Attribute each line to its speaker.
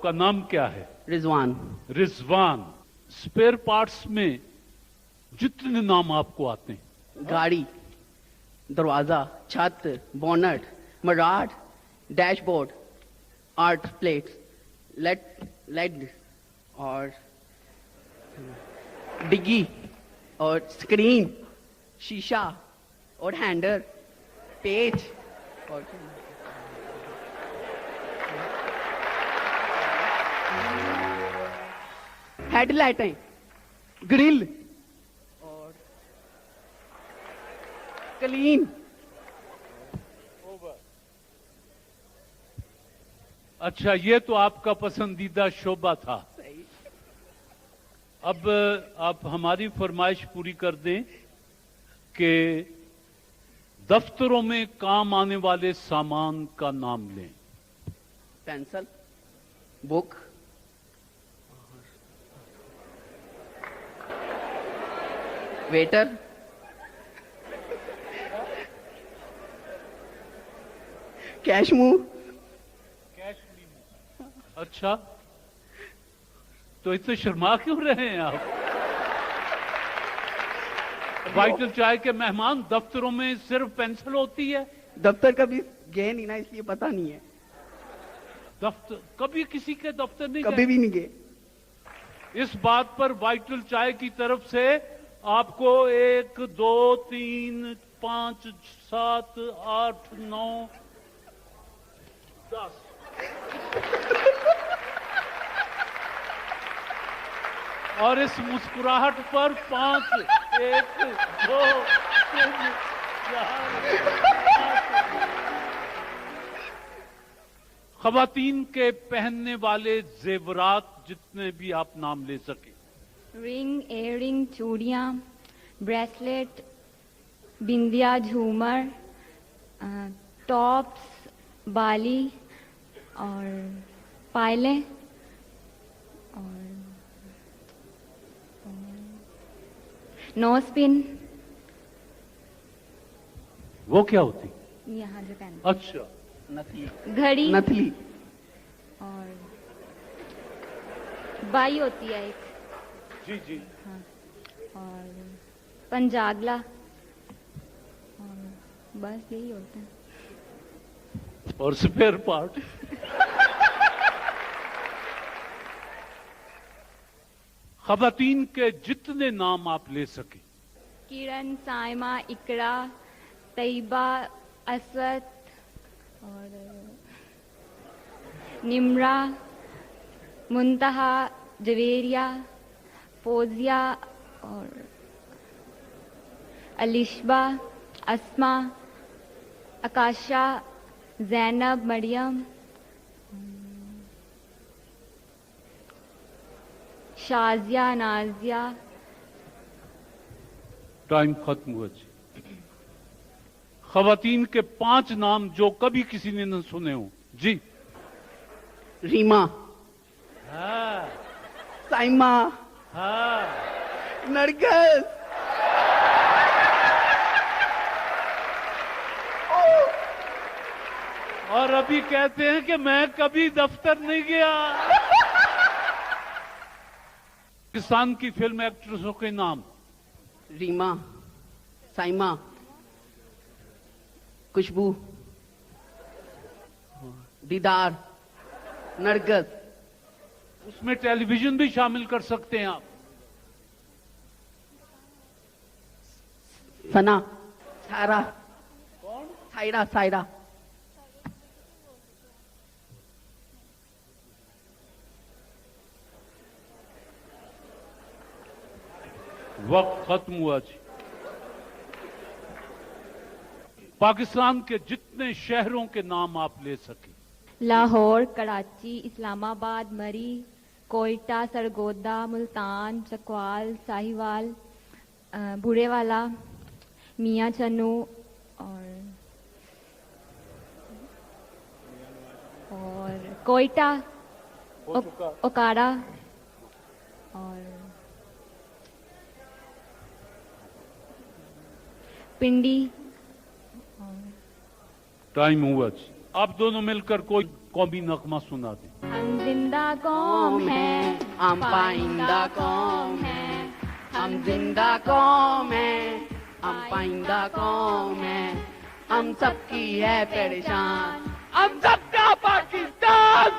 Speaker 1: کا नाम क्या है?
Speaker 2: रिजवान।
Speaker 1: रिजवान। स्पेयर पार्ट्स में जितने नाम आपको आते हैं,
Speaker 2: गाड़ी, दरवाजा, छत, बोनट, मराठ, डैशबोर्ड, आर्ट प्लेट्स, लेड और डिग्गी और स्क्रीन, शीशा और हैंडल, पेज और हेडलाइटें, ग्रिल और क्लीन।
Speaker 1: अच्छा, ये तो आपका पसंदीदा शोबा था।
Speaker 2: सही।
Speaker 1: अब आप हमारी फरमाइश पूरी कर दें कि दफ्तरों में काम आने वाले सामान का नाम लें।
Speaker 2: Pencil, book, waiter, cash move.
Speaker 1: अच्छा, तो इतने शर्मा क्यों रहे हैं आप? वाइटल चाय के मेहमान, दफ्तरों में सिर्फ पेंसिल होती है?
Speaker 2: दफ्तर कभी गए नहीं ना, इसलिए पता नहीं है।
Speaker 1: दफ्तर कभी किसी के दफ्तर नहीं
Speaker 2: कभी
Speaker 1: गए?
Speaker 2: भी नहीं गए।
Speaker 1: इस बात पर वाइटल चाय की तरफ से आपको 1 2 3 5 7 8 9 10 और इस मुस्कुराहट पर 5 1 2 3 4 खवातीन के पहनने वाले जेवरात जितने भी आप नाम ले सके।
Speaker 3: रिंग, एयरिंग, चूड़ियाँ, ब्रेसलेट, बिंदिया, झूमर, टॉप्स, बाली और पायलें और नोज पिन।
Speaker 1: वो क्या होती?
Speaker 3: यहाँ जो पहन,
Speaker 1: अच्छा,
Speaker 2: नथली,
Speaker 3: घड़ी
Speaker 2: नथली
Speaker 3: और बाई होती है एक,
Speaker 1: जी जी।
Speaker 3: हाँ, और पंजागला और बस यही होता है।
Speaker 1: और स्पेयर पार्ट। खवातीन के जितने नाम आप ले सके।
Speaker 3: किरण, साइमा, इकरा, तैयबा, असवत और निम्रा, मुंतहा, जवेरिया, फोजिया और अलिशबा, अस्मा, आकाशा, जैनब, मरियम, शाजिया, नाजिया।
Speaker 1: टाइम खत्म हुआ जी। खवातीन के 5 नाम जो कभी किसी ने न सुने हो जी।
Speaker 2: रीमा,
Speaker 1: हाँ
Speaker 2: साइमा,
Speaker 1: हाँ।
Speaker 2: नरगिस,
Speaker 1: और अभी कहते हैं कि मैं कभी दफ्तर नहीं गया। पाकिस्तान की फिल्म एक्ट्रेसों के नाम।
Speaker 2: रीमा, साइमा, खुशबू, दीदार, नरगिस।
Speaker 1: उसमें टेलीविजन भी शामिल कर सकते हैं आप।
Speaker 2: सना, सायरा, कौन? सायरा, सायरा।
Speaker 1: वक्त खत्म हुआ जी। पाकिस्तान के जितने शहरों के नाम आप ले सके।
Speaker 3: लाहौर, कराची, इस्लामाबाद, मरी, कोयटा, सरगोदा, मुल्तान, चकवाल, साहिवाल, बूढ़ेवाला, मियाँ चन्नू और कोयटा, ओकारा और पिंडी।
Speaker 1: टाइम हुआ जी। आप दोनों मिलकर कोई कौमी नगमा सुना दें।
Speaker 3: हम जिंदा कौम हैं,
Speaker 2: हम पाइंदा कौम है, हम जिंदा कौम है, हम पाइंदा कौम है, हम सबकी है परेशान, हम सबका पाकिस्तान